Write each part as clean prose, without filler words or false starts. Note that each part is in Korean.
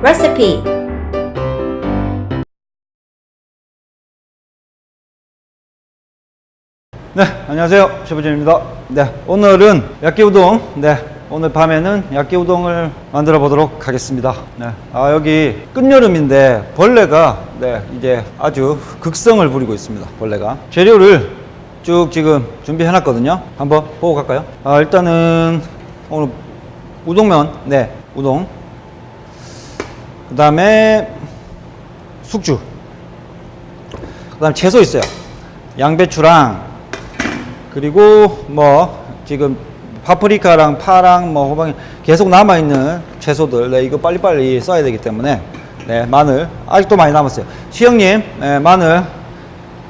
recipe. 네, 안녕하세요. 셰프진입니다. 네, 오늘은 야끼우동, 오늘 밤에는 야끼우동을 만들어 보도록 하겠습니다. 네, 여기 끝여름인데 벌레가 이제 아주 극성을 부리고 있습니다. 벌레가. 재료를 쭉 지금 준비해 놨거든요. 한번 보고 갈까요? 일단은 오늘 우동면, 우동. 그 다음에 숙주. 그 다음에 채소 있어요. 양배추랑, 그리고 뭐 지금 파프리카랑 파랑 뭐 호박이 계속 남아있는 채소들, 이거 빨리빨리 써야 되기 때문에 마늘 아직도 많이 남았어요. 시영님, 마늘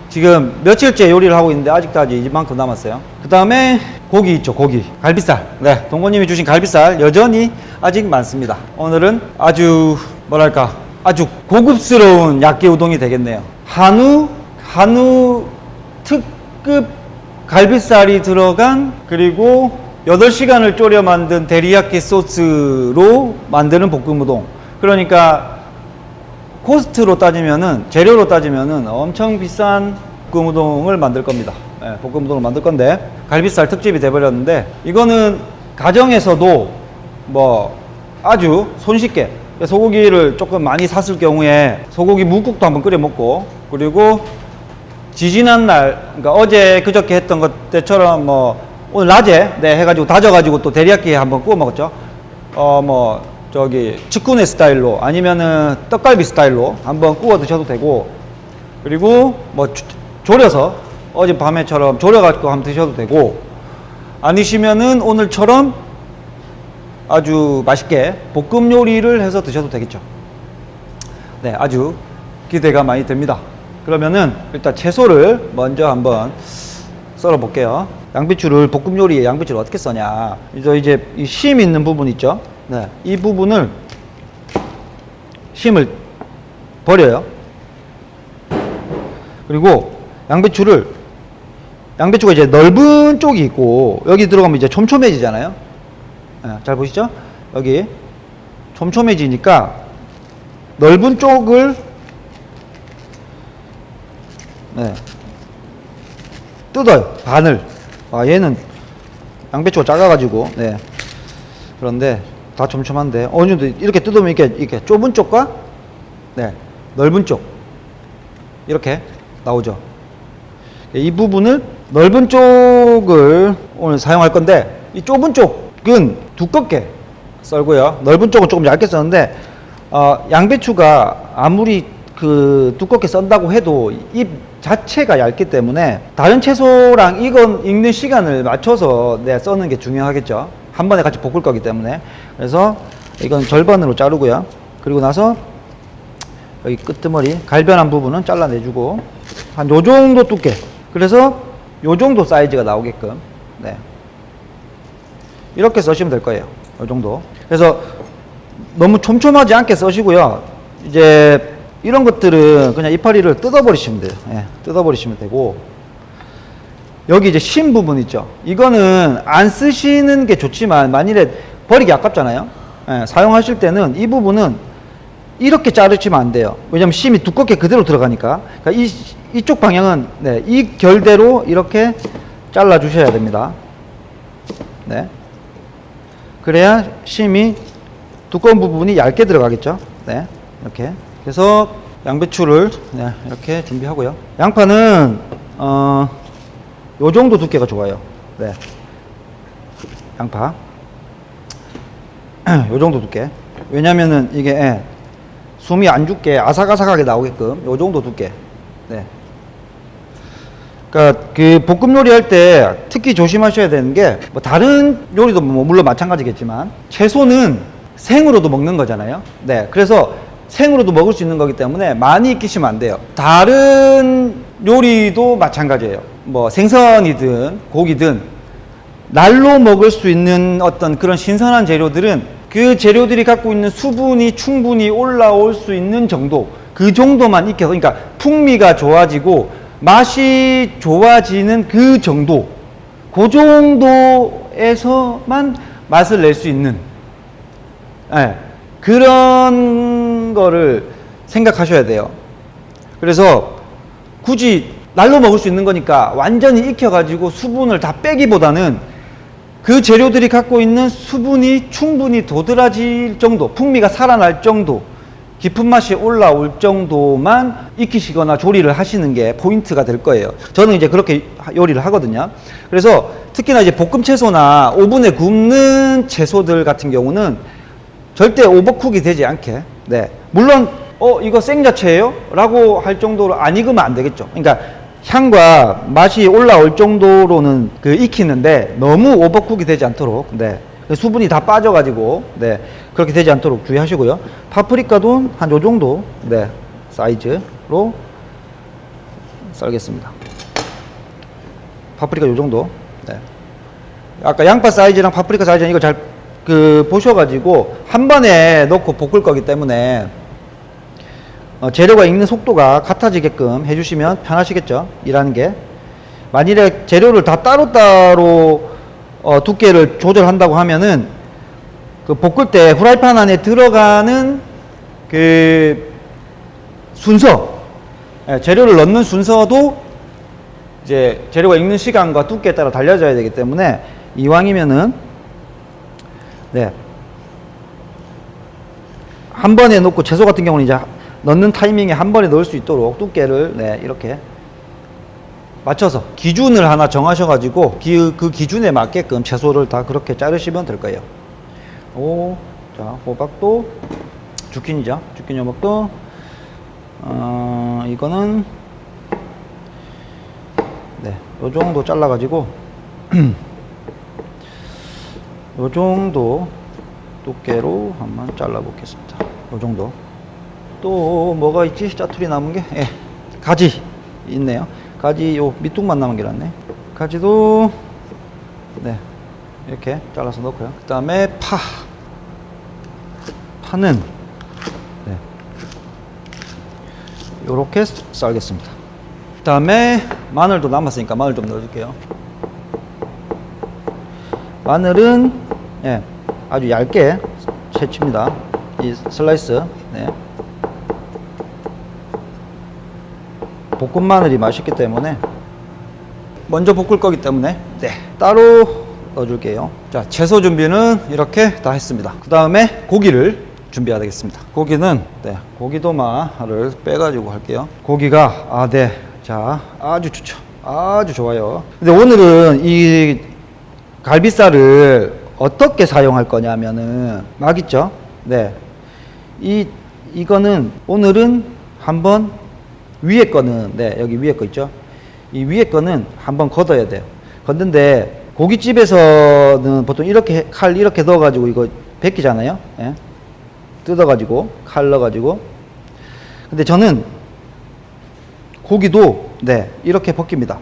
지금 며칠째 요리를 하고 있는데 아직까지 이만큼 남았어요. 그 다음에 고기 있죠. 고기, 갈비살. 동고님이 주신 갈비살 여전히 아직 많습니다. 오늘은 아주 뭐랄까 아주 고급스러운 야끼우동이 되겠네요. 한우 특급 갈비살이 들어간, 그리고 8시간을 졸여 만든 데리야끼 소스로 만드는 볶음우동. 그러니까 코스트로 따지면은, 재료로 따지면은 엄청 비싼 볶음우동을 만들 겁니다. 볶음우동을 만들 건데 갈비살 특집이 돼버렸는데, 이거는 가정에서도 뭐 아주 손쉽게, 소고기를 조금 많이 샀을 경우에 소고기 묵국도 한번 끓여 먹고, 그리고 지지난 날, 그러니까 어제 그저께 했던 것 때처럼 뭐 오늘 낮에 해가지고 다져가지고 또 데리야끼 한번 구워 먹었죠. 뭐 저기 츠쿠네 스타일로, 아니면은 떡갈비 스타일로 한번 구워 드셔도 되고, 그리고 뭐 졸여서 어젯밤에처럼 졸여가지고 한번 드셔도 되고, 아니시면은 오늘처럼 아주 맛있게 볶음 요리를 해서 드셔도 되겠죠. 아주 기대가 많이 됩니다. 그러면은 일단 채소를 먼저 한번 썰어 볼게요. 양배추를, 볶음 요리에 양배추를 어떻게 써냐, 이제 이 심 있는 부분 있죠. 이 부분을, 심을 버려요. 그리고 양배추가 이제 넓은 쪽이 있고, 여기 들어가면 이제 촘촘해지잖아요. 잘 보시죠? 여기 촘촘해지니까 넓은 쪽을 뜯어요. 반을. 얘는 양배추가 작아가지고, 그런데 다 촘촘한데 어느 정도 이렇게 뜯으면 이렇게 좁은 쪽과 넓은 쪽 이렇게 나오죠. 이 부분을, 넓은 쪽을 오늘 사용할 건데, 이 좁은 쪽은 두껍게 썰고요. 넓은 쪽은 조금 얇게 썼는데, 양배추가 아무리 두껍게 썬다고 해도 잎 자체가 얇기 때문에 다른 채소랑 익는 시간을 맞춰서 써는 게 중요하겠죠. 한 번에 같이 볶을 거기 때문에. 그래서 이건 절반으로 자르고요. 그리고 나서 여기 끄트머리 갈변한 부분은 잘라내주고, 한 요 정도 두께, 그래서 요 정도 사이즈가 나오게끔 이렇게 써시면 될 거예요. 요 정도. 그래서 너무 촘촘하지 않게 써시고요. 이제 이런 것들은 그냥 이파리를 뜯어버리시면 돼요. 뜯어버리시면 되고, 여기 이제 심 부분 있죠. 이거는 안 쓰시는 게 좋지만 만일에 버리기 아깝잖아요. 사용하실 때는 이 부분은 이렇게 자르시면 안 돼요. 왜냐면 심이 두껍게 그대로 들어가니까. 그러니까 이쪽 방향은 이 결대로 이렇게 잘라 주셔야 됩니다. 그래야 심이 두꺼운 부분이 얇게 들어가겠죠. 이렇게. 그래서 양배추를 이렇게 준비하고요. 양파는 요 정도 두께가 좋아요. 양파 요 정도 두께. 왜냐면은 이게 숨이 안 죽게 아삭아삭하게 나오게끔 요 정도 두께. 그러니까 그 볶음 요리 할 때 특히 조심하셔야 되는 게, 뭐 다른 요리도 뭐 물론 마찬가지겠지만 채소는 생으로도 먹는 거잖아요. 그래서 생으로도 먹을 수 있는 거기 때문에 많이 익히시면 안 돼요. 다른 요리도 마찬가지예요. 뭐 생선이든 고기든 날로 먹을 수 있는 어떤 그런 신선한 재료들은 그 재료들이 갖고 있는 수분이 충분히 올라올 수 있는 정도, 그 정도만 익혀서, 그러니까 풍미가 좋아지고 맛이 좋아지는 그 정도, 그 정도에서만 맛을 낼 수 있는 그런 그런 거를 생각하셔야 돼요. 그래서 굳이 날로 먹을 수 있는 거니까 완전히 익혀가지고 수분을 다 빼기보다는 그 재료들이 갖고 있는 수분이 충분히 도드라질 정도, 풍미가 살아날 정도, 깊은 맛이 올라올 정도만 익히시거나 조리를 하시는 게 포인트가 될 거예요. 저는 이제 그렇게 요리를 하거든요. 그래서 특히나 이제 볶음 채소나 오븐에 굽는 채소들 같은 경우는 절대 오버쿡이 되지 않게, 네. 물론, 이거 생야채예요? 라고 할 정도로 안 익으면 안 되겠죠. 그러니까 향과 맛이 올라올 정도로는 익히는데 너무 오버쿡이 되지 않도록, 네. 수분이 다 빠져가지고, 네. 그렇게 되지 않도록 주의하시고요. 파프리카도 한 요 정도, 네. 사이즈로 썰겠습니다. 파프리카 요 정도, 네. 아까 양파 사이즈랑 파프리카 사이즈는 이거 잘, 보셔가지고 한 번에 넣고 볶을 거기 때문에 재료가 익는 속도가 같아지게끔 해주시면 편하시겠죠, 일하는 게. 만일에 재료를 다 따로따로 두께를 조절한다고 하면은 볶을 때 후라이팬 안에 들어가는 순서, 재료를 넣는 순서도 이제 재료가 익는 시간과 두께에 따라 달려져야 되기 때문에 이왕이면은, 네, 한 번에 넣고 채소 같은 경우는 이제 넣는 타이밍에 한 번에 넣을 수 있도록 두께를, 네, 이렇게 맞춰서 기준을 하나 정하셔가지고 그 기준에 맞게끔 채소를 다 그렇게 자르시면 될 거예요. 자, 호박도, 주키니죠. 주키니 호박도, 이거는, 네, 요 정도 잘라가지고, 요 정도 두께로 한번 잘라보겠습니다. 요 정도. 또 뭐가 있지? 짜투리 남은 게? 예, 가지 있네요. 가지 요 밑둥만 남은 게 낫네. 가지도, 네, 이렇게 잘라서 넣고요. 그 다음에 파는, 네, 요렇게 썰겠습니다. 그 다음에 마늘도 남았으니까 마늘 좀 넣어줄게요. 마늘은, 예, 아주 얇게 채칩니다. 이 슬라이스, 네. 볶은 마늘이 맛있기 때문에 먼저 볶을 거기 때문에, 네, 따로 넣어줄게요. 자, 채소 준비는 이렇게 다 했습니다. 그 다음에 고기를 준비해야 되겠습니다. 고기는, 네, 고기도마를 빼가지고 할게요. 고기가, 네, 자, 아주 좋죠. 아주 좋아요. 근데 오늘은 이 갈비살을 어떻게 사용할 거냐면은 막 있죠. 네, 이거는 오늘은 한번 위에 거는, 네, 여기 위에 거 있죠. 이 위에 거는 한번 걷어야 돼요. 걷는데 고깃집에서는 보통 이렇게 칼 이렇게 넣어가지고 이거 벗기잖아요. 예? 뜯어가지고 칼 넣어가지고. 근데 저는 고기도, 네, 이렇게 벗깁니다.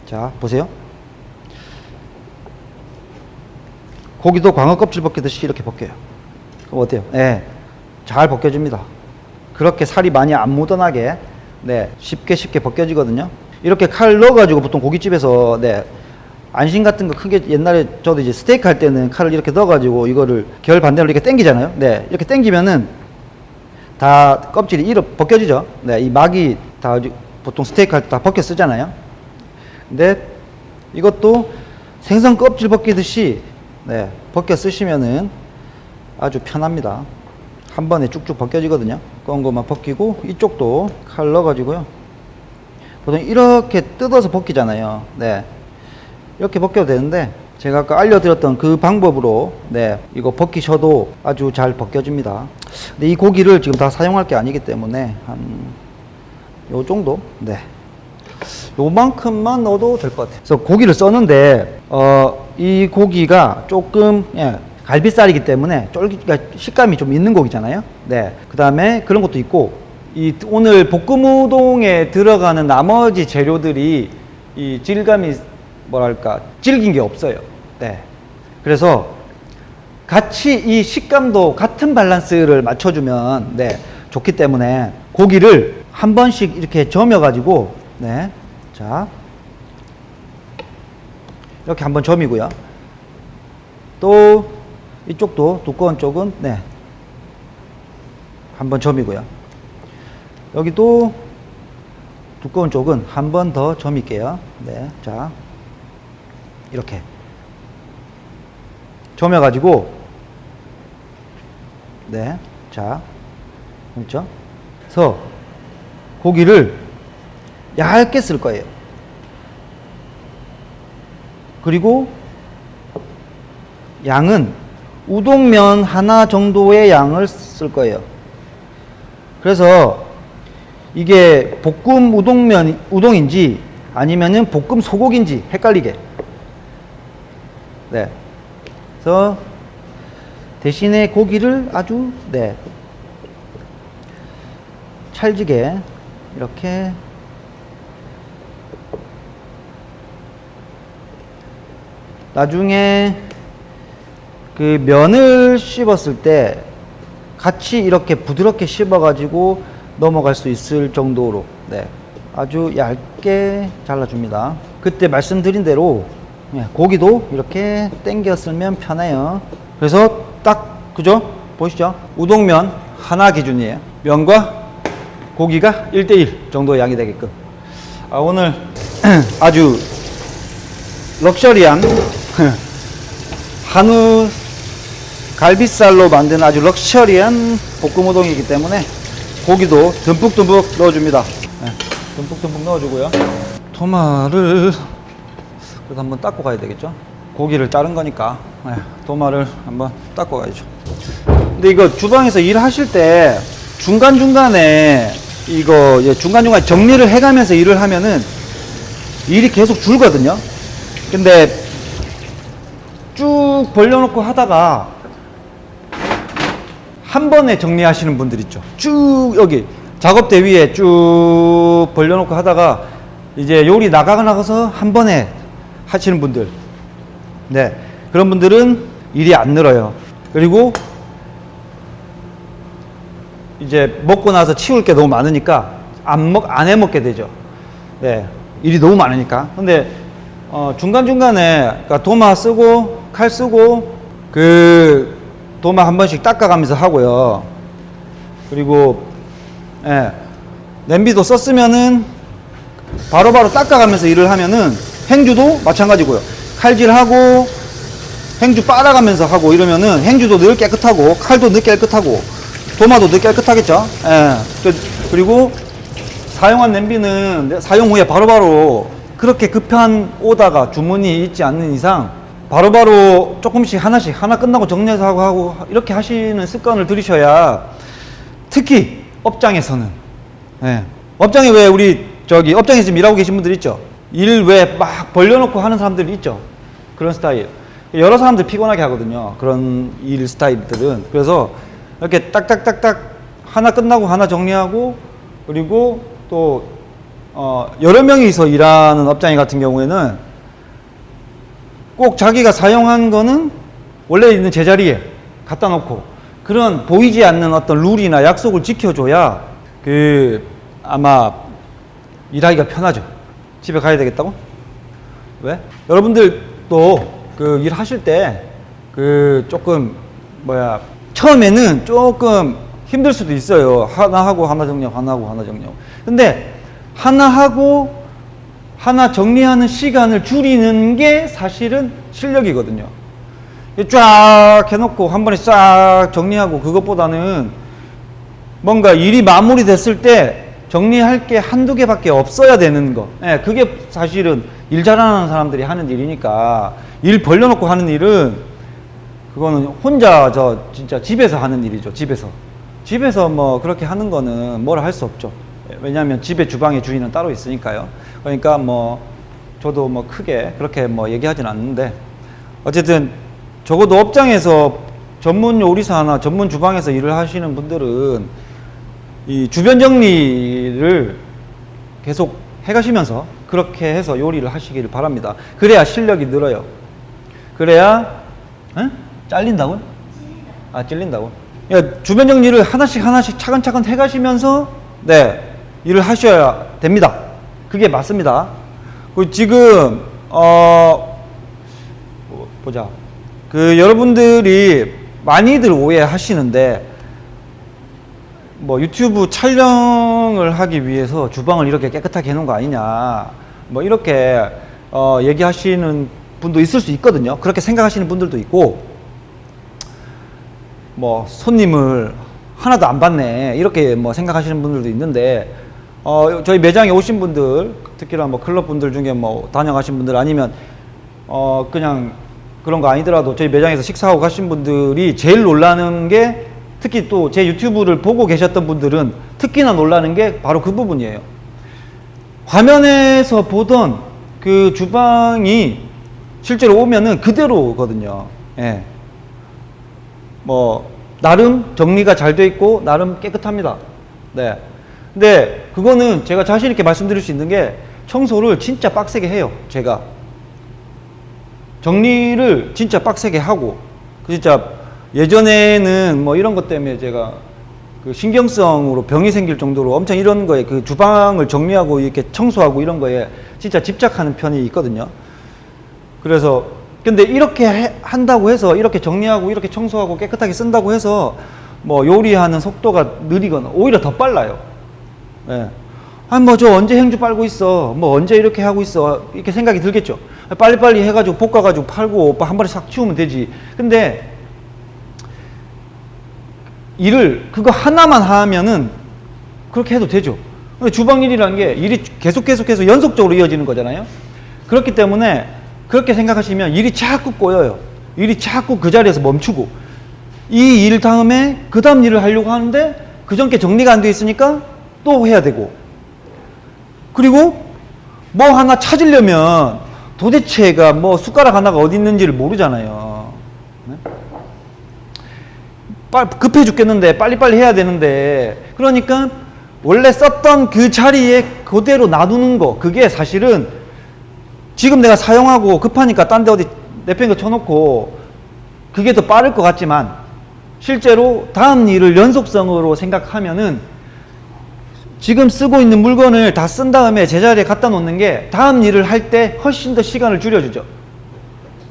자, 보세요. 고기도 광어 껍질 벗기듯이 이렇게 벗겨요. 그럼 어때요? 네, 잘 벗겨집니다. 그렇게 살이 많이 안 묻어나게, 네, 쉽게 벗겨지거든요. 이렇게 칼 넣어가지고 보통 고깃집에서, 네, 안심 같은 거 크게 옛날에 저도 이제 스테이크 할 때는 칼을 이렇게 넣어가지고 이거를 결 반대로 이렇게 당기잖아요. 네, 이렇게 당기면은 다 껍질이 벗겨지죠. 네, 이 막이 다 보통 스테이크 할 때 다 벗겨 쓰잖아요. 근데 이것도 생선 껍질 벗기듯이, 네, 벗겨 쓰시면은 아주 편합니다. 한 번에 쭉쭉 벗겨지거든요. 검은 것만 벗기고 이쪽도 칼 넣어가지고요. 보통 이렇게 뜯어서 벗기잖아요. 네, 이렇게 벗겨도 되는데 제가 아까 알려드렸던 그 방법으로, 네, 이거 벗기셔도 아주 잘 벗겨집니다. 근데 이 고기를 지금 다 사용할 게 아니기 때문에 한 요 정도, 네, 요만큼만 넣어도 될 것 같아요. 그래서 고기를 써는데 이 고기가 조금, 예, 갈비살이기 때문에 그러니까 식감이 좀 있는 고기잖아요. 네, 그 다음에 그런 것도 있고, 오늘 볶음 우동에 들어가는 나머지 재료들이 이 질감이 뭐랄까 질긴 게 없어요. 네, 그래서 같이 이 식감도 같은 밸런스를 맞춰주면, 네, 좋기 때문에 고기를 한 번씩 이렇게 저며 가지고, 네, 자, 이렇게 한번 점이고요. 또 이쪽도 두꺼운 쪽은 네, 한 번 점이고요. 여기도 두꺼운 쪽은 한 번 더 점일게요. 네, 자 이렇게 점여가지고 네, 자 그렇죠? 그래서 고기를 얇게 쓸 거예요. 그리고 양은 우동면 하나 정도의 양을 쓸 거예요. 그래서 이게 볶음 우동인지 아니면은 볶음 소고기인지 헷갈리게. 네. 그래서 대신에 고기를 아주 네, 찰지게 이렇게 나중에 그 면을 씹었을 때 같이 이렇게 부드럽게 씹어 가지고 넘어갈 수 있을 정도로 네, 아주 얇게 잘라줍니다. 그때 말씀드린 대로 고기도 이렇게 당겨 쓸면 편해요. 그래서 딱 그죠? 보시죠? 우동면 하나 기준이에요. 면과 고기가 1대1 정도 양이 되게끔. 오늘 아주 럭셔리한 한우 갈비살로 만든 아주 럭셔리한 볶음 우동이기 때문에 고기도 듬뿍듬뿍 넣어줍니다. 네, 듬뿍듬뿍 넣어주고요. 도마를 그래도 한번 닦고 가야 되겠죠? 고기를 자른 거니까 네, 도마를 한번 닦고 가야죠. 근데 이거 주방에서 일하실 때 중간중간에 이거 중간중간 정리를 해가면서 일을 하면은 일이 계속 줄거든요. 근데 쭉 벌려놓고 하다가 한 번에 정리하시는 분들 있죠. 쭉 여기 작업대 위에 쭉 벌려놓고 하다가 이제 요리 나가서 한 번에 하시는 분들, 네, 그런 분들은 일이 안 늘어요. 그리고 이제 먹고 나서 치울 게 너무 많으니까 안 해먹게 되죠. 네, 일이 너무 많으니까. 근데 중간중간에 그러니까 도마 쓰고 칼 쓰고 그 도마 한 번씩 닦아가면서 하고요. 그리고 예, 냄비도 썼으면은 바로바로 닦아가면서 일을 하면은 행주도 마찬가지고요. 칼질하고 행주 빨아가면서 하고 이러면은 행주도 늘 깨끗하고 칼도 늘 깨끗하고 도마도 늘 깨끗하겠죠. 예, 그리고 사용한 냄비는 사용 후에 바로바로 그렇게 급한 오다가 주문이 있지 않는 이상 바로바로 조금씩 하나씩 하나 끝나고 정리해서 하고 이렇게 하시는 습관을 들이셔야 특히 업장에서는 예, 업장에 왜 우리 저기 업장에서 지금 일하고 계신 분들 있죠. 일 왜 막 벌려놓고 하는 사람들이 있죠. 그런 스타일 여러 사람들 피곤하게 하거든요. 그런 일 스타일들은. 그래서 이렇게 딱딱딱딱 하나 끝나고 하나 정리하고 그리고 또 여러 명이서 일하는 업장이 같은 경우에는 꼭 자기가 사용한 거는 원래 있는 제자리에 갖다 놓고 그런 보이지 않는 어떤 룰이나 약속을 지켜줘야 아마 일하기가 편하죠. 집에 가야 되겠다고? 왜? 여러분들도 그 일 하실 때 조금 처음에는 조금 힘들 수도 있어요. 하나 하고 하나 정리하고 하나 하고 하나 정리하고. 근데 하나 하고 하나 정리하는 시간을 줄이는 게 사실은 실력이거든요. 쫙 해놓고 한 번에 싹 정리하고 그것보다는 뭔가 일이 마무리됐을 때 정리할 게 한두 개밖에 없어야 되는 거. 예, 그게 사실은 일 잘하는 사람들이 하는 일이니까 일 벌려놓고 하는 일은 그거는 혼자 진짜 집에서 하는 일이죠. 집에서 뭐 그렇게 하는 거는 뭐라 할 수 없죠. 왜냐하면 집에 주방의 주인은 따로 있으니까요. 그러니까 뭐 저도 뭐 크게 그렇게 뭐 얘기하진 않는데 어쨌든 적어도 업장에서 전문 요리사나 전문 주방에서 일을 하시는 분들은 이 주변 정리를 계속 해가시면서 그렇게 해서 요리를 하시기를 바랍니다. 그래야 실력이 늘어요. 그래야 잘린다고요? 찔린다고? 그러니까 주변 정리를 하나씩 차근차근 해가시면서 네, 일을 하셔야 됩니다. 그게 맞습니다. 지금 보자. 여러분들이 많이들 오해하시는데, 뭐 유튜브 촬영을 하기 위해서 주방을 이렇게 깨끗하게 해놓은 거 아니냐, 뭐 이렇게 얘기하시는 분도 있을 수 있거든요. 그렇게 생각하시는 분들도 있고, 뭐 손님을 하나도 안 받네 이렇게 뭐 생각하시는 분들도 있는데, 저희 매장에 오신 분들, 특히나 뭐 클럽 분들 중에 뭐 다녀가신 분들, 아니면 그냥 그런 거 아니더라도 저희 매장에서 식사하고 가신 분들이 제일 놀라는 게, 특히 또 제 유튜브를 보고 계셨던 분들은 특히나 놀라는 게 바로 그 부분이에요. 화면에서 보던 그 주방이 실제로 오면은 그대로거든요. 예. 뭐 나름 정리가 잘 돼 있고 나름 깨끗합니다. 네. 근데 그거는 제가 자신 있게 말씀드릴 수 있는 게, 청소를 진짜 빡세게 해요. 제가 정리를 진짜 빡세게 하고, 진짜 예전에는 뭐 이런 것 때문에 제가 그 신경성으로 병이 생길 정도로 엄청 이런 거에, 그 주방을 정리하고 이렇게 청소하고 이런 거에 진짜 집착하는 편이 있거든요. 그래서 근데 이렇게 한다고 해서, 이렇게 정리하고 이렇게 청소하고 깨끗하게 쓴다고 해서 뭐 요리하는 속도가 느리거나, 오히려 더 빨라요. 예. 뭐 저 언제 행주 빨고 있어, 뭐 언제 이렇게 하고 있어, 이렇게 생각이 들겠죠. 빨리빨리 해가지고 볶아가지고 팔고 오빠 한 번에 싹 치우면 되지. 근데 일을 그거 하나만 하면은 그렇게 해도 되죠. 근데 주방 일이라는 게 일이 계속해서 연속적으로 이어지는 거잖아요. 그렇기 때문에 그렇게 생각하시면 일이 자꾸 꼬여요. 일이 자꾸 그 자리에서 멈추고, 이 일 다음에 그 다음 일을 하려고 하는데 그 전께 정리가 안 돼 있으니까 또 해야 되고, 그리고 뭐 하나 찾으려면 도대체가 뭐 숟가락 하나가 어디 있는지를 모르잖아요. 급해 죽겠는데 빨리빨리 해야 되는데, 그러니까 원래 썼던 그 자리에 그대로 놔두는 거, 그게 사실은 지금 내가 사용하고 급하니까 딴 데 어디 내팽 거 쳐놓고 그게 더 빠를 것 같지만, 실제로 다음 일을 연속성으로 생각하면은 지금 쓰고 있는 물건을 다 쓴 다음에 제자리에 갖다 놓는 게 다음 일을 할 때 훨씬 더 시간을 줄여주죠.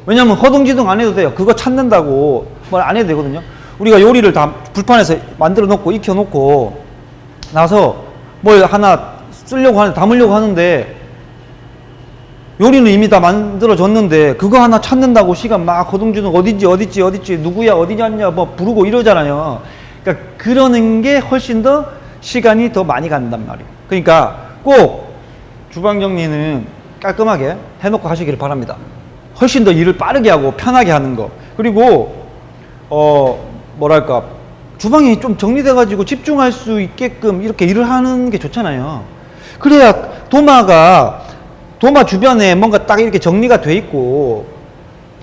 왜냐면 허둥지둥 안 해도 돼요. 그거 찾는다고 뭘 안 해도 되거든요. 우리가 요리를 다 불판에서 만들어 놓고 익혀 놓고 나서 뭘 하나 쓰려고 하는데, 담으려고 하는데, 요리는 이미 다 만들어 줬는데 그거 하나 찾는다고 시간 막 허둥지둥 어딨지 누구야 어디냐 뭐 부르고 이러잖아요. 그러니까 그러는 게 훨씬 더 시간이 더 많이 간단 말이에요. 그러니까 꼭 주방 정리는 깔끔하게 해놓고 하시기를 바랍니다. 훨씬 더 일을 빠르게 하고 편하게 하는 거. 그리고 뭐랄까, 주방이 좀 정리돼 가지고 집중할 수 있게끔 이렇게 일을 하는 게 좋잖아요. 그래야 도마 주변에 뭔가 딱 이렇게 정리가 돼 있고,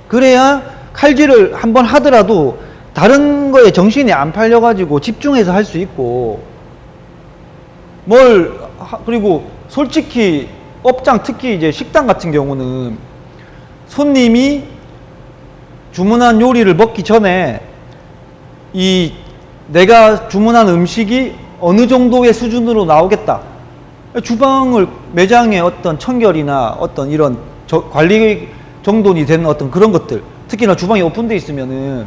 그래야 칼질을 한번 하더라도 다른 거에 정신이 안 팔려 가지고 집중해서 할 수 있고, 그리고 솔직히 업장, 특히 이제 식당 같은 경우는 손님이 주문한 요리를 먹기 전에 이 내가 주문한 음식이 어느 정도의 수준으로 나오겠다, 주방을, 매장의 어떤 청결이나 어떤 이런 관리 정돈이 되는 어떤 그런 것들, 특히나 주방이 오픈되어 있으면은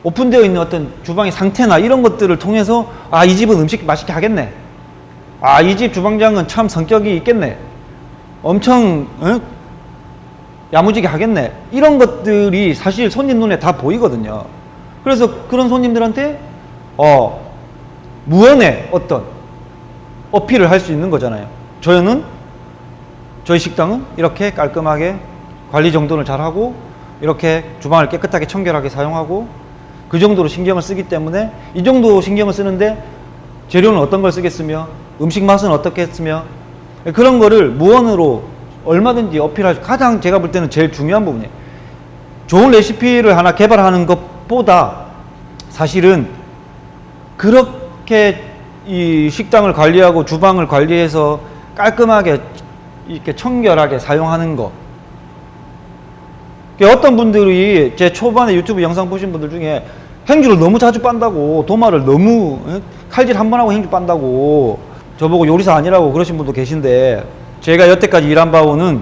오픈되어 있는 어떤 주방의 상태나 이런 것들을 통해서, 아, 이 집은 음식 맛있게 하겠네, 아, 이 집 주방장은 참 성격이 있겠네, 엄청 야무지게 하겠네, 이런 것들이 사실 손님 눈에 다 보이거든요. 그래서 그런 손님들한테 무언의 어떤 어필을 할 수 있는 거잖아요. 저희 식당은 이렇게 깔끔하게 관리 정돈을 잘하고 이렇게 주방을 깨끗하게 청결하게 사용하고 그 정도로 신경을 쓰기 때문에, 이 정도 신경을 쓰는데 재료는 어떤 걸 쓰겠으며 음식 맛은 어떻게 했으며, 그런 거를 무언으로 얼마든지 어필할 수, 가장 제가 볼 때는 제일 중요한 부분이에요. 좋은 레시피를 하나 개발하는 것보다 사실은 그렇게 이 식당을 관리하고 주방을 관리해서 깔끔하게 이렇게 청결하게 사용하는 거. 어떤 분들이 제 초반에 유튜브 영상 보신 분들 중에 행주를 너무 자주 빤다고, 도마를 너무 칼질 한 번 하고 행주 빤다고 저보고 요리사 아니라고 그러신 분도 계신데, 제가 여태까지 일한 바로는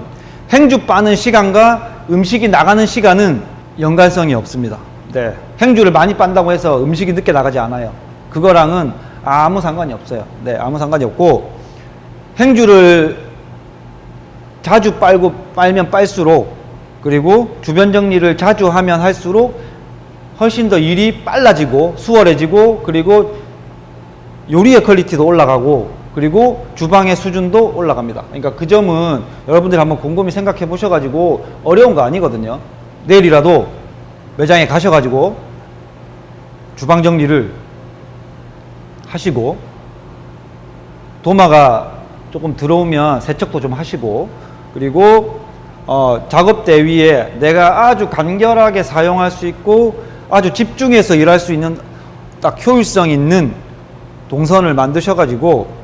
행주 빠는 시간과 음식이 나가는 시간은 연관성이 없습니다. 네. 행주를 많이 빤다고 해서 음식이 늦게 나가지 않아요. 그거랑은 아무 상관이 없어요. 네, 아무 상관이 없고, 행주를 자주 빨면 빨수록, 그리고 주변 정리를 자주 하면 할수록 훨씬 더 일이 빨라지고 수월해지고, 그리고 요리의 퀄리티도 올라가고, 그리고 주방의 수준도 올라갑니다. 그러니까 그 점은 여러분들이 한번 곰곰이 생각해 보셔가지고 어려운 거 아니거든요. 내일이라도 매장에 가셔가지고 주방 정리를 하시고, 도마가 조금 들어오면 세척도 좀 하시고, 그리고 작업대 위에 내가 아주 간결하게 사용할 수 있고 아주 집중해서 일할 수 있는 딱 효율성 있는 동선을 만드셔가지고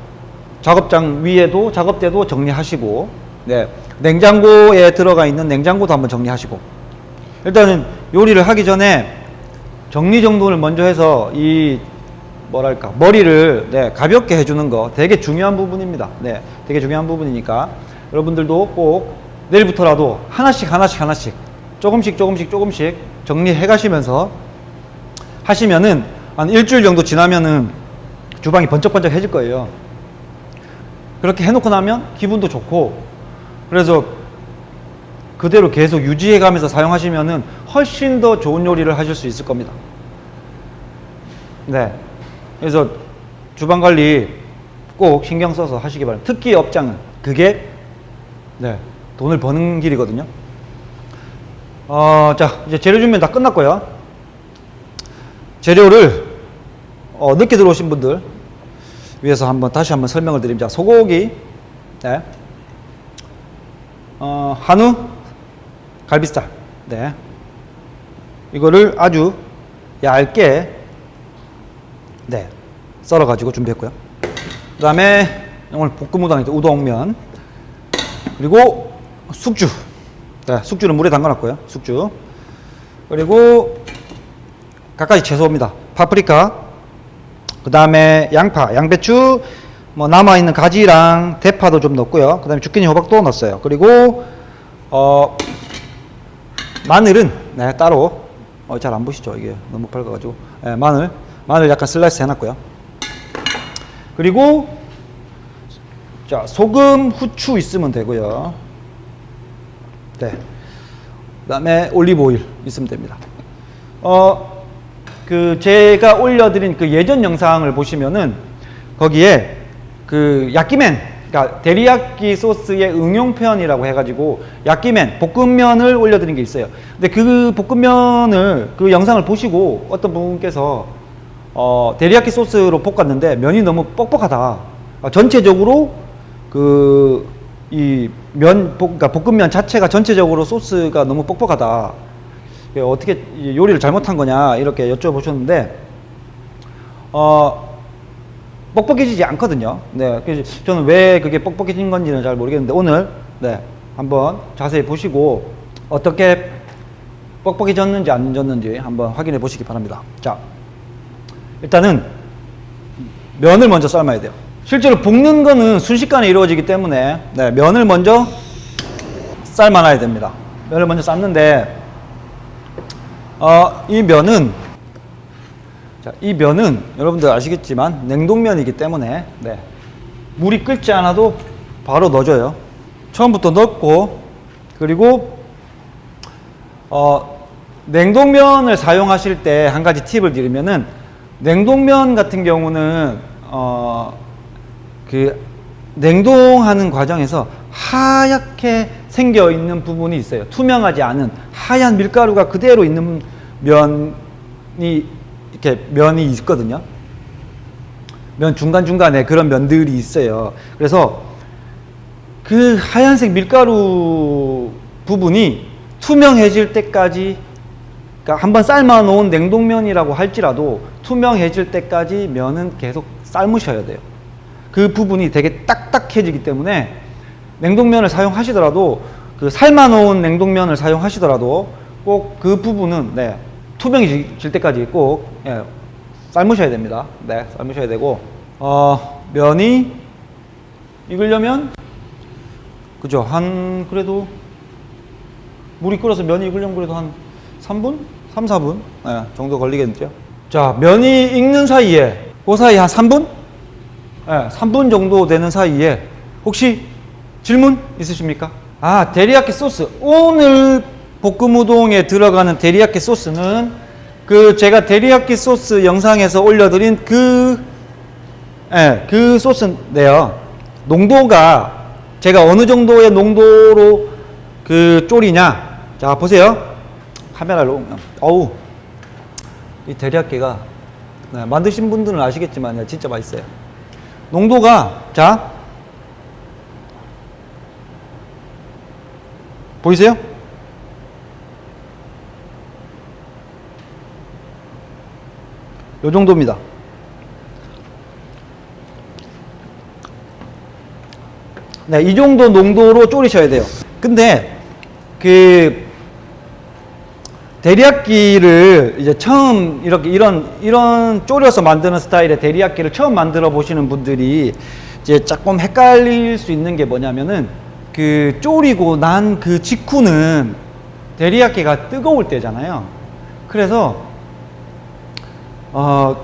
작업장 위에도 작업대도 정리하시고, 네, 냉장고에 들어가 있는 냉장고도 한번 정리하시고, 일단은 요리를 하기 전에 정리정돈을 먼저 해서 이 뭐랄까 머리를 네, 가볍게 해주는 거 되게 중요한 부분입니다. 네, 되게 중요한 부분이니까 여러분들도 꼭 내일부터라도 하나씩 조금씩 정리해 가시면서 하시면은 한 일주일 정도 지나면은 주방이 번쩍번쩍 해질 거예요. 그렇게 해놓고 나면 기분도 좋고, 그래서 그대로 계속 유지해 가면서 사용하시면은 훨씬 더 좋은 요리를 하실 수 있을 겁니다. 네. 그래서 주방 관리 꼭 신경 써서 하시기 바랍니다. 특히 업장은 그게 네, 돈을 버는 길이거든요. 자, 이제 재료 준비는 다 끝났고요. 재료를 늦게 들어오신 분들 위해서 다시 한번 설명을 드립니다. 소고기, 네. 한우, 갈비살, 네. 이거를 아주 얇게 네, 썰어가지고 준비했고요. 그 다음에 오늘 볶음 우동면, 그리고 숙주, 네, 숙주는 물에 담가놨고요. 숙주, 그리고 갖가지 채소입니다. 파프리카, 그 다음에 양파, 양배추, 뭐 남아있는 가지랑 대파도 좀 넣었고요. 그 다음에 주끼니 호박도 넣었어요. 그리고 마늘은 네, 따로 잘 안 보시죠? 이게 너무 밝아가지고. 네, 마늘 약간 슬라이스 해놨고요. 그리고 자, 소금, 후추 있으면 되고요. 네. 그 다음에 올리브 오일 있으면 됩니다. 제가 올려드린 그 예전 영상을 보시면은 거기에 그 야끼멘, 그러니까 데리야끼 소스의 응용편이라고 해가지고 야끼멘, 볶음면을 올려드린 게 있어요. 근데 그 볶음면을 그 영상을 보시고 어떤 분께서 데리야끼 소스로 볶았는데 면이 너무 뻑뻑하다. 전체적으로 그러니까 볶음면 자체가 전체적으로 소스가 너무 뻑뻑하다. 어떻게 요리를 잘못한 거냐 이렇게 여쭤보셨는데 뻑뻑해지지 않거든요. 네, 그래서 저는 왜 그게 뻑뻑해진 건지는 잘 모르겠는데 오늘 네, 한번 자세히 보시고 어떻게 뻑뻑해졌는지 안 졌는지 한번 확인해 보시기 바랍니다. 자, 일단은 면을 먼저 삶아야 돼요. 실제로 볶는 거는 순식간에 이루어지기 때문에 네, 면을 먼저 삶아놔야 됩니다. 면을 먼저 삶는데 이 면은 여러분들 아시겠지만 냉동면이기 때문에 네, 물이 끓지 않아도 바로 넣어줘요. 처음부터 넣고, 그리고 냉동면을 사용하실 때 한 가지 팁을 드리면은, 냉동면 같은 경우는 그 냉동하는 과정에서 하얗게 생겨 있는 부분이 있어요. 투명하지 않은 하얀 밀가루가 그대로 있는 면이 있거든요. 면 중간중간에 그런 면들이 있어요. 그래서 그 하얀색 밀가루 부분이 투명해질 때까지, 그러니까 한번 삶아 놓은 냉동면이라고 할지라도 투명해질 때까지 면은 계속 삶으셔야 돼요. 그 부분이 되게 딱딱해지기 때문에 냉동면을 사용하시더라도, 그 삶아 놓은 냉동면을 사용하시더라도 꼭 그 부분은 네, 투명해질 때까지 꼭 예, 삶으셔야 됩니다. 네, 삶으셔야 되고, 면이 익으려면 그죠, 그래도 물이 끓어서 면이 익으려면 그래도 한 3분? 3, 4분? 네, 정도 걸리겠죠. 자, 면이 익는 사이에, 그 사이 한 3분? 네, 3분 정도 되는 사이에 혹시 질문 있으십니까? 아, 데리야끼 소스. 오늘 볶음 우동에 들어가는 데리야끼 소스는 그 제가 데리야끼 소스 영상에서 올려드린 그 소스인데요. 농도가 제가 어느 정도의 농도로 그 졸이냐. 자, 보세요. 카메라로. 어우, 이 데리야끼가 만드신 분들은 아시겠지만 진짜 맛있어요. 농도가, 자, 보이세요? 요 정도입니다. 네, 이 정도 농도로 졸이셔야 돼요. 근데 그 데리야끼를 이제 처음 이렇게 이런 졸여서 만드는 스타일의 데리야끼를 처음 만들어 보시는 분들이 이제 조금 헷갈릴 수 있는 게 뭐냐면은 그 졸이고 난 그 직후는 데리야끼가 뜨거울 때잖아요. 그래서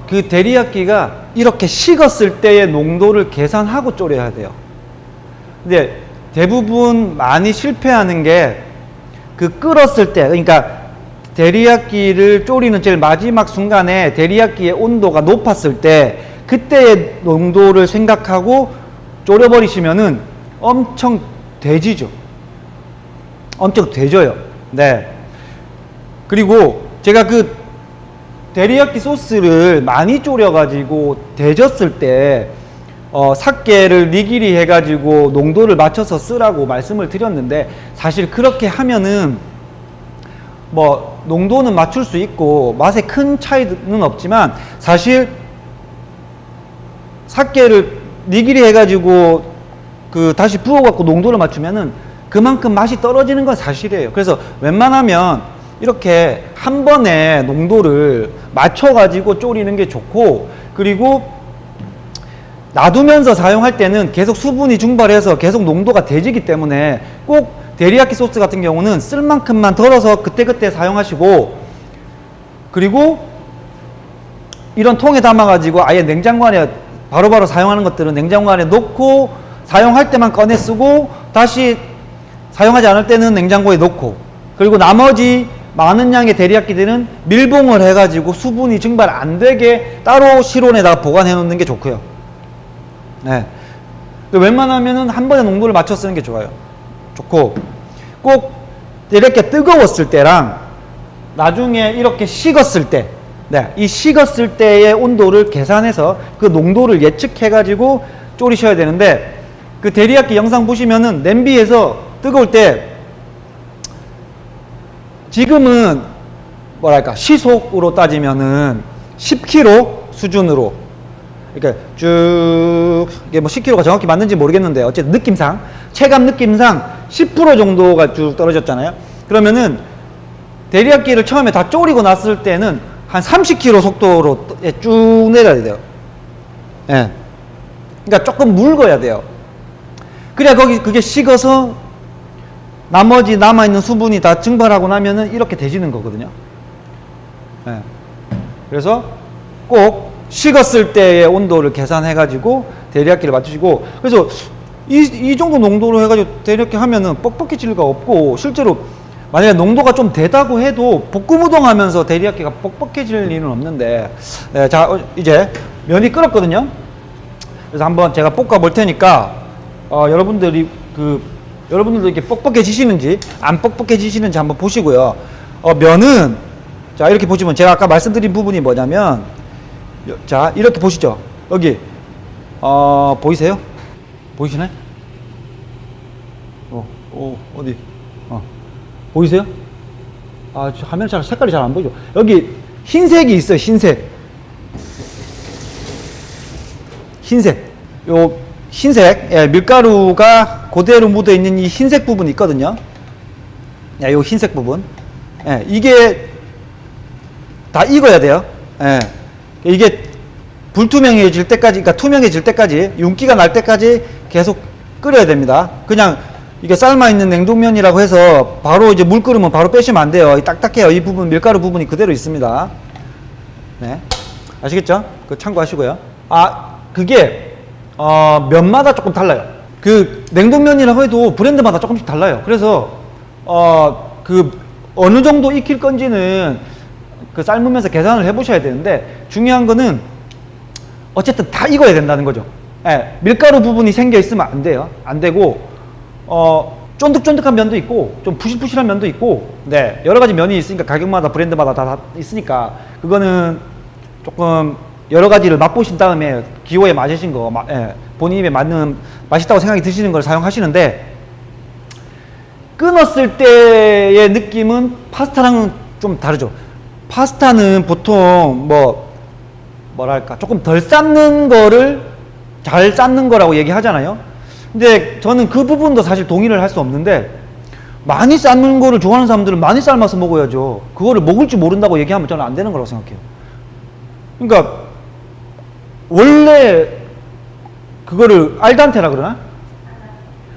그 데리야끼가 이렇게 식었을 때의 농도를 계산하고 졸여야 돼요. 근데 대부분 많이 실패하는 게 그 끓었을 때, 그러니까 데리야끼를 졸이는 제일 마지막 순간에 데리야끼의 온도가 높았을 때 그때의 농도를 생각하고 졸여버리시면은 엄청 돼지죠. 엄청 돼져요. 네. 그리고 제가 그 데리야끼 소스를 많이 졸여가지고 데졌을 때 삭개를 니기리 해가지고 농도를 맞춰서 쓰라고 말씀을 드렸는데 사실 그렇게 하면은 뭐 농도는 맞출 수 있고 맛에 큰 차이는 없지만 사실 삭개를 니기리 해가지고 그 다시 부어갖고 농도를 맞추면은 그만큼 맛이 떨어지는 건 사실이에요. 그래서 웬만하면 이렇게 한 번에 농도를 맞춰가지고 졸이는 게 좋고, 그리고 놔두면서 사용할 때는 계속 수분이 증발해서 계속 농도가 돼지기 때문에 꼭 데리야끼 소스 같은 경우는 쓸 만큼만 덜어서 그때그때 사용하시고, 그리고 이런 통에 담아가지고 아예 냉장고 안에 바로바로 사용하는 것들은 냉장고 안에 놓고 사용할 때만 꺼내 쓰고 다시 사용하지 않을 때는 냉장고에 놓고, 그리고 나머지 많은 양의 데리야끼들은 밀봉을 해가지고 수분이 증발 안 되게 따로 실온에다가 보관해 놓는 게 좋고요. 네. 웬만하면은 한 번에 농도를 맞춰 쓰는 게 좋아요. 좋고, 꼭 이렇게 뜨거웠을 때랑 나중에 이렇게 식었을 때, 네, 이 식었을 때의 온도를 계산해서 그 농도를 예측해가지고 졸이셔야 되는데, 그 데리야끼 영상 보시면은 냄비에서 뜨거울 때 지금은 뭐랄까 시속으로 따지면은 10kg 수준으로 이렇게 쭉 이게 뭐 10kg가 정확히 맞는지 모르겠는데 어쨌든 느낌상 체감 느낌상 10% 정도가 쭉 떨어졌잖아요. 그러면은 데리야끼를 처음에 다 졸이고 났을 때는 한 30kg 속도로 쭉 내려야 돼요. 예. 그러니까 조금 묽어야 돼요. 그래야 그게 식어서 나머지 남아있는 수분이 다 증발하고 나면은 이렇게 돼지는 거거든요. 예. 그래서 꼭 식었을 때의 온도를 계산해가지고 데리야끼를 맞추시고, 그래서 이 정도 농도로 해가지고 데리야끼 하면은 뻑뻑해질 리가 없고, 실제로 만약에 농도가 좀 되다고 해도 볶음 우동 하면서 데리야끼가 뻑뻑해질 일은 없는데, 네, 자, 이제 면이 끓었거든요. 그래서 한번 제가 볶아 볼 테니까 여러분들도 이렇게 뻑뻑해지시는지 안 뻑뻑해지시는지 한번 보시고요. 면은 자 이렇게 보시면 제가 아까 말씀드린 부분이 뭐냐면, 자 이렇게 보시죠. 여기 보이세요? 보이시나요? 어디? 보이세요? 화면 잘 색깔이 잘 안 보이죠? 여기 흰색이 있어요. 흰색. 요 흰색, 예, 밀가루가 그대로 묻어 있는 이 흰색 부분이 있거든요. 예, 요 흰색 부분. 예, 이게 다 익어야 돼요. 예. 이게 불투명해질 때까지, 그러니까 투명해질 때까지, 윤기가 날 때까지 계속 끓여야 됩니다. 그냥 이게 삶아있는 냉동면이라고 해서 바로 이제 물 끓으면 바로 빼시면 안 돼요. 딱딱해요. 이 부분, 밀가루 부분이 그대로 있습니다. 네. 아시겠죠? 그 참고하시고요. 그게, 면마다 조금 달라요. 그 냉동면이라고 해도 브랜드마다 조금씩 달라요. 그래서, 어느 정도 익힐 건지는 그 삶으면서 계산을 해보셔야 되는데, 중요한 거는 어쨌든 다 익어야 된다는 거죠. 예, 밀가루 부분이 생겨 있으면 안 돼요. 안 되고, 쫀득쫀득한 면도 있고, 좀 푸실푸실한 면도 있고, 네, 여러 가지 면이 있으니까 가격마다 브랜드마다 다 있으니까, 그거는 조금 여러 가지를 맛보신 다음에 기호에 맞으신 거, 본인 입에 맞는, 맛있다고 생각이 드시는 걸 사용하시는데, 끊었을 때의 느낌은 파스타랑은 좀 다르죠. 파스타는 보통 뭐랄까, 조금 덜 삶는 거를 잘 삶는 거라고 얘기하잖아요. 근데 저는 그 부분도 사실 동의를 할 수 없는데, 많이 삶는 거를 좋아하는 사람들은 많이 삶아서 먹어야죠. 그거를 먹을 줄 모른다고 얘기하면 저는 안 되는 거라고 생각해요. 그러니까 원래 그거를 알단테라 그러나?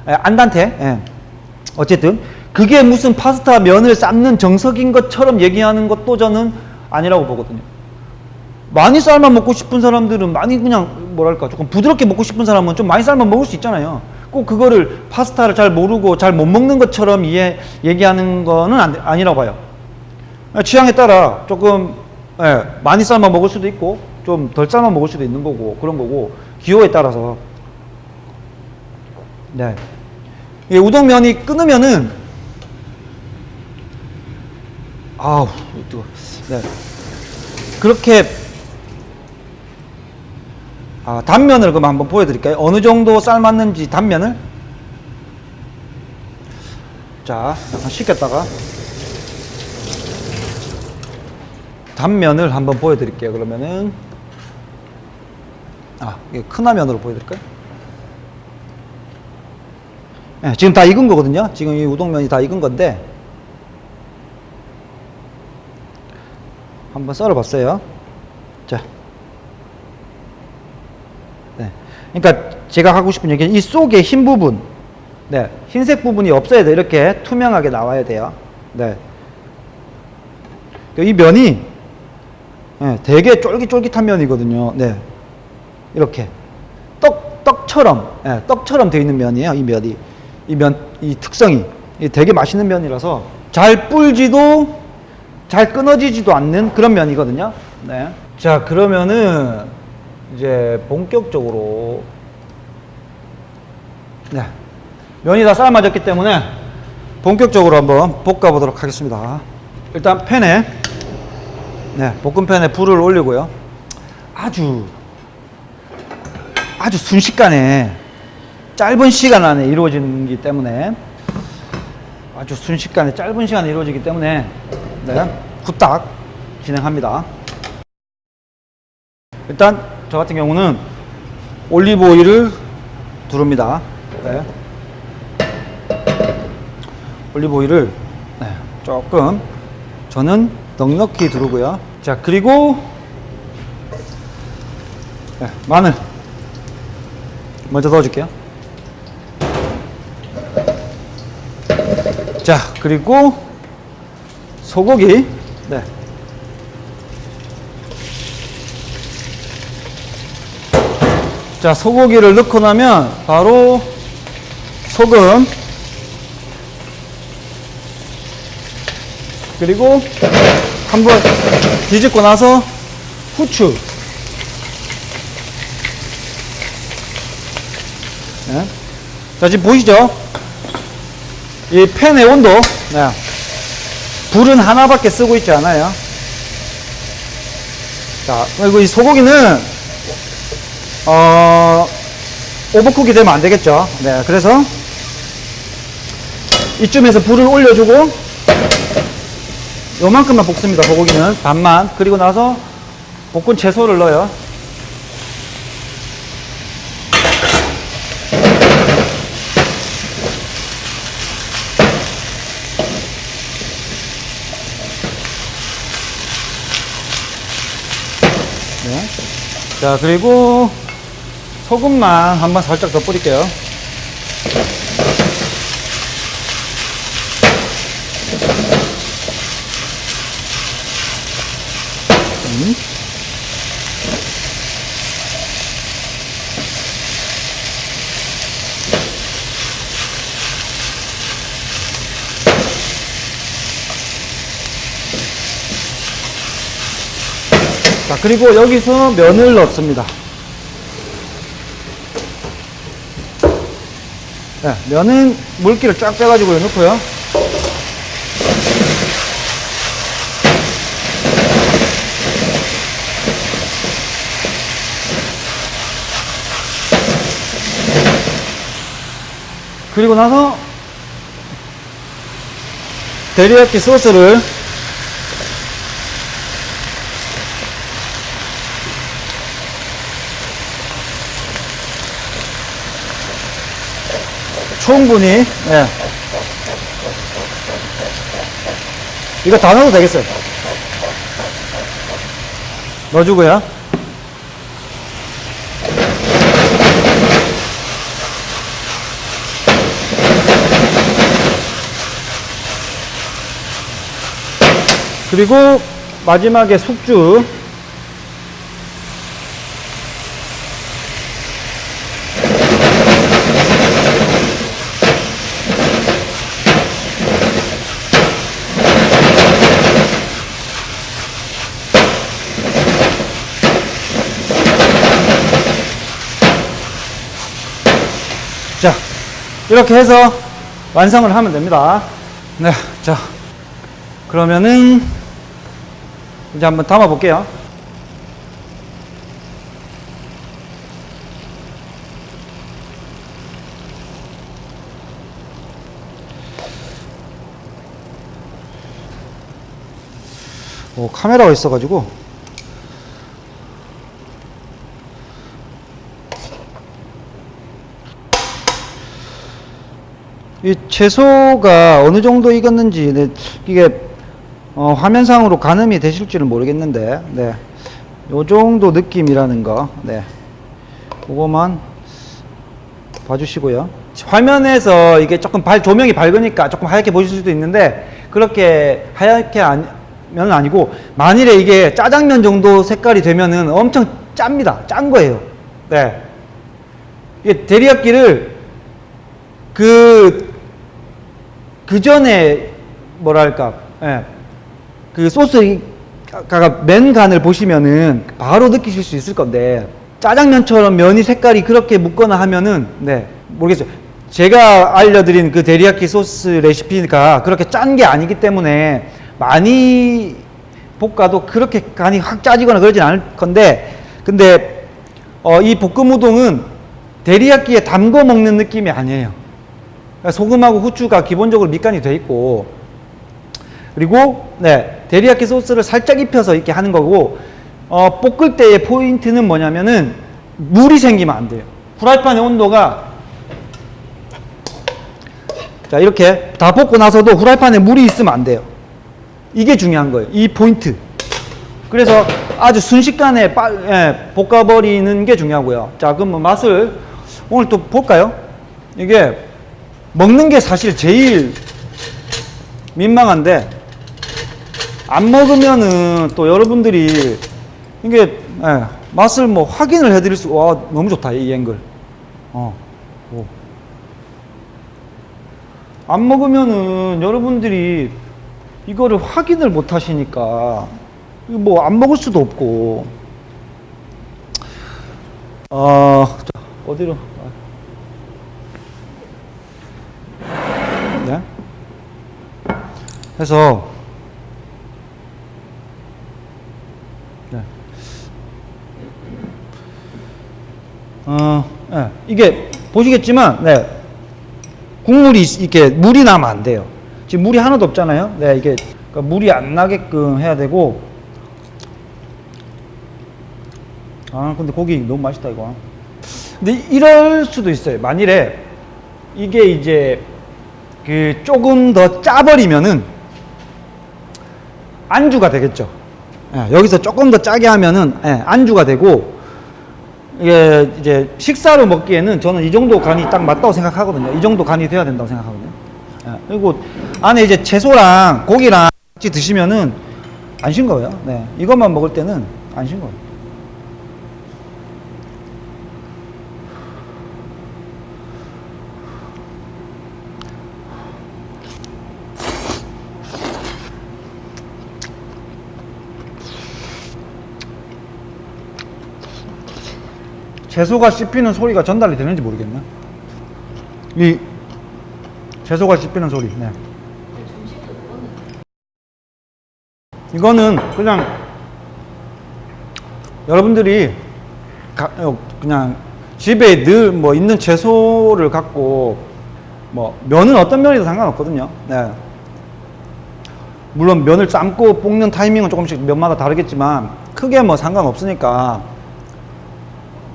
안단테? 예. 어쨌든 그게 무슨 파스타 면을 삶는 정석인 것처럼 얘기하는 것도 저는 아니라고 보거든요. 많이 삶아 먹고 싶은 사람들은 많이 그냥 뭐랄까 조금 부드럽게 먹고 싶은 사람은 좀 많이 삶아 먹을 수 있잖아요. 꼭 그거를 파스타를 잘 모르고 잘 못 먹는 것처럼 얘기하는 거는 아니라고 봐요. 취향에 따라 조금 많이 삶아 먹을 수도 있고 좀 덜 삶아 먹을 수도 있는 거고 그런 거고 기호에 따라서. 네. 이 우동면이 끊으면은 아우 뜨거. 네. 그렇게 단면을 그럼 한번 보여드릴까요? 어느 정도 삶았는지 단면을. 자, 약간 식혔다가 단면을 한번 보여드릴게요. 그러면은 이게 큰 화면으로 보여드릴까요? 네, 지금 다 익은 거거든요. 지금 이 우동면이 다 익은 건데 한번 썰어봤어요. 자, 네, 그러니까 제가 하고 싶은 얘기는 이 속에 흰 부분, 네, 흰색 부분이 없어야 돼. 이렇게 투명하게 나와야 돼요. 네, 이 면이 되게 쫄깃쫄깃한 면이거든요. 네, 이렇게 떡처럼, 떡처럼 되어 있는 면이에요. 이 면이, 이 특성이 되게 맛있는 면이라서 잘 불지도 잘 끊어지지도 않는 그런 면이거든요. 네. 자, 그러면은 이제 본격적으로 면이 다 삶아졌기 때문에 본격적으로 한번 볶아 보도록 하겠습니다. 일단 팬에 볶음팬에 불을 올리고요. 아주 순식간에 짧은 시간 안에 이루어지기 때문에 후딱 진행합니다. 일단 저 같은 경우는 올리브 오일을 두릅니다. 네. 올리브 오일을 조금 저는 넉넉히 두르고요. 자, 그리고 마늘 먼저 넣어줄게요. 자, 그리고 소고기. 네. 자, 소고기를 넣고 나면 바로 소금, 그리고 한번 뒤집고 나서 후추. 네. 자, 지금 보이시죠? 이 팬의 온도, 불은 하나밖에 쓰고 있지 않아요. 자, 그리고 이 소고기는 오버쿡이 되면 안 되겠죠. 네, 그래서 이쯤에서 불을 올려주고 요만큼만 볶습니다. 소고기는 반만. 그리고 나서 볶은 채소를 넣어요. 네. 자, 그리고 소금만 한번 살짝 더 뿌릴게요. 자, 그리고 여기서 면을 넣습니다. 네, 면은 물기를 쫙 빼가지고 넣고요. 그리고 나서 데리야끼 소스를 충분히, 예. 이거 다 넣어도 되겠어요. 넣어주고요. 그리고 마지막에 숙주. 자, 이렇게 해서 완성을 하면 됩니다. 네, 자, 그러면은 이제 한번 담아 볼게요. 카메라가 있어가지고 이 채소가 어느 정도 익었는지, 네, 이게 화면상으로 가늠이 되실지는 모르겠는데, 네, 요 정도 느낌이라는 거, 네, 그거만 봐주시고요. 화면에서 이게 조금 조명이 밝으니까 조금 하얗게 보실 수도 있는데, 그렇게 하얗게 면은 아니고, 만일에 이게 짜장면 정도 색깔이 되면은 엄청 짭니다. 짠 거예요. 네, 이게 데리야끼를 그 전에 뭐랄까, 예, 그 소스가 맨 간을 보시면은 바로 느끼실 수 있을 건데, 짜장면처럼 면이 색깔이 그렇게 묻거나 하면은, 네, 모르겠어요. 제가 알려드린 그 데리야끼 소스 레시피가 그렇게 짠 게 아니기 때문에 많이 볶아도 그렇게 간이 확 짜지거나 그러진 않을 건데, 근데 이 볶음 우동은 데리야끼에 담궈 먹는 느낌이 아니에요. 소금하고 후추가 기본적으로 밑간이 돼 있고, 그리고 네, 데리야끼 소스를 살짝 입혀서 이렇게 하는 거고, 볶을 때의 포인트는 뭐냐면은 물이 생기면 안 돼요. 프라이팬의 온도가, 자, 이렇게 다 볶고 나서도 후라이팬에 물이 있으면 안 돼요. 이게 중요한 거예요. 이 포인트. 그래서 아주 순식간에 볶아버리는 게 중요하고요. 자, 그럼 뭐 맛을 오늘 또 볼까요? 이게 먹는 게 사실 제일 민망한데, 안 먹으면은 또 여러분들이 이게 맛을 뭐 확인을 해드릴 수, 와, 너무 좋다, 이 앵글. 안 먹으면은 여러분들이 이거를 확인을 못 하시니까 뭐 안 먹을 수도 없고. 자, 어디로? 네? 해서 네. 네. 이게 보시겠지만, 네, 국물이 이렇게 물이 나면 안 돼요. 지금 물이 하나도 없잖아요. 네, 이게 그러니까 물이 안 나게끔 해야 되고. 근데 고기 너무 맛있다 이거. 근데 이럴 수도 있어요. 만일에 이게 이제 그 조금 더 짜버리면은 안주가 되겠죠. 여기서 조금 더 짜게 하면은 안주가 되고, 이게 이제 식사로 먹기에는 저는 이 정도 간이 딱 맞다고 생각하거든요. 이 정도 간이 돼야 된다고 생각하거든요. 그리고 안에 이제 채소랑 고기랑 같이 드시면은 안 싱거워요. 네, 이것만 먹을 때는 안 싱거워요. 채소가 씹히는 소리가 전달이 되는지 모르겠네. 이 채소가 씹히는 소리. 네. 이거는 그냥 여러분들이 그냥 집에 늘 뭐 있는 채소를 갖고 뭐 면은 어떤 면이든 상관없거든요. 네. 물론 면을 삶고 볶는 타이밍은 조금씩 면마다 다르겠지만 크게 뭐 상관없으니까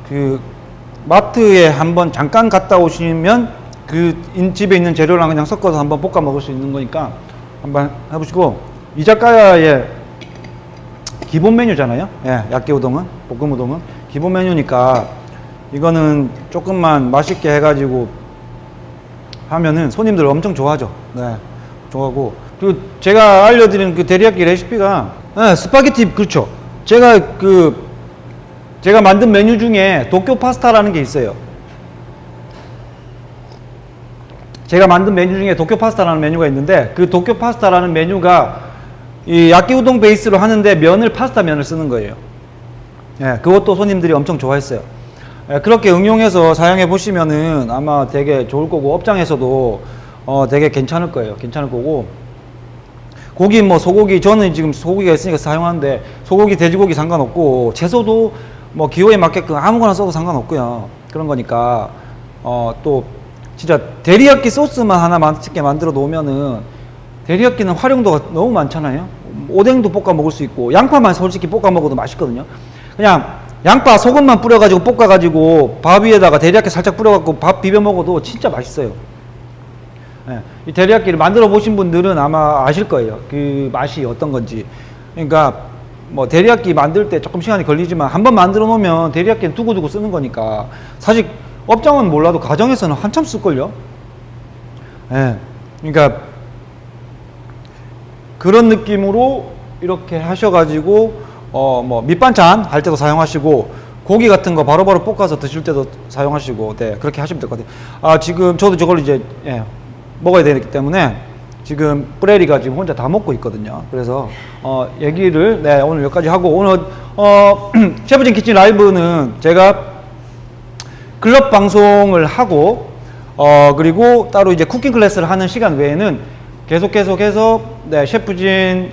그 마트에 한번 잠깐 갔다 오시면 그 집에 있는 재료랑 그냥 섞어서 한번 볶아 먹을 수 있는 거니까 한번 해보시고, 이자카야의 기본 메뉴잖아요. 예, 야끼우동은, 볶음 우동은 기본 메뉴니까 이거는 조금만 맛있게 해가지고 하면은 손님들 엄청 좋아하죠. 네, 좋아하고. 그리고 제가 알려드리는 그 데리야끼 레시피가, 네, 스파게티, 그렇죠. 제가 만든 메뉴 중에 도쿄 파스타라는 게 있어요. 제가 만든 메뉴 중에 도쿄 파스타라는 메뉴가 있는데, 그 도쿄 파스타라는 메뉴가 이 야끼우동 베이스로 하는데 파스타 면을 쓰는 거예요. 예, 그것도 손님들이 엄청 좋아했어요. 예, 그렇게 응용해서 사용해 보시면은 아마 되게 좋을 거고, 업장에서도 되게 괜찮을 거예요. 괜찮을 거고, 고기 뭐 소고기, 저는 지금 소고기가 있으니까 사용하는데 소고기, 돼지고기 상관없고, 채소도 뭐 기호에 맞게끔 아무거나 써도 상관없고요. 그런 거니까 또 진짜 데리야끼 소스만 하나 맛있게 만들어 놓으면은, 데리야끼는 활용도가 너무 많잖아요. 오뎅도 볶아 먹을 수 있고, 양파만 솔직히 볶아 먹어도 맛있거든요. 그냥 양파 소금만 뿌려가지고 볶아가지고 밥 위에다가 데리야끼 살짝 뿌려갖고 밥 비벼 먹어도 진짜 맛있어요. 예, 이 데리야끼를 만들어 보신 분들은 아마 아실 거예요. 그 맛이 어떤 건지. 그러니까 뭐 데리야끼 만들 때 조금 시간이 걸리지만 한번 만들어 놓으면 데리야끼는 두고두고 쓰는 거니까, 사실 업장은 몰라도 가정에서는 한참 쓸걸요. 예, 그러니까 그런 느낌으로 이렇게 하셔가지고 뭐 밑반찬 할 때도 사용하시고, 고기 같은 거 바로바로 볶아서 드실 때도 사용하시고, 네, 그렇게 하시면 될 것 같아요. 지금 저도 저걸 이제 먹어야 되기 때문에 지금 뿌레리가 지금 혼자 다 먹고 있거든요. 그래서 얘기를 오늘 여기까지 하고, 오늘 셰프진 키친 라이브는 제가 클럽 방송을 하고 그리고 따로 이제 쿠킹 클래스를 하는 시간 외에는 계속해서 셰프진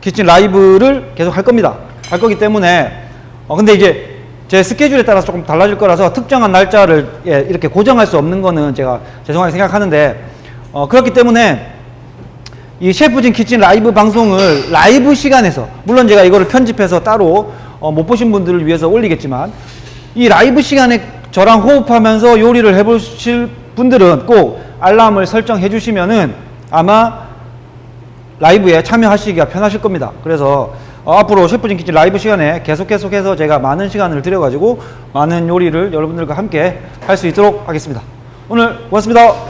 키친 라이브를 계속 할 겁니다. 할 거기 때문에 근데 이제 제 스케줄에 따라서 조금 달라질 거라서 특정한 날짜를 이렇게 고정할 수 없는 거는 제가 죄송하게 생각하는데, 그렇기 때문에 이 셰프진 키친 라이브 방송을 라이브 시간에서, 물론 제가 이거를 편집해서 따로 못 보신 분들을 위해서 올리겠지만, 이 라이브 시간에 저랑 호흡하면서 요리를 해보실 분들은 꼭 알람을 설정해 주시면은 아마 라이브에 참여하시기가 편하실 겁니다. 그래서 앞으로 셰프진 키친 라이브 시간에 계속해서 제가 많은 시간을 들여가지고 많은 요리를 여러분들과 함께 할 수 있도록 하겠습니다. 오늘 고맙습니다.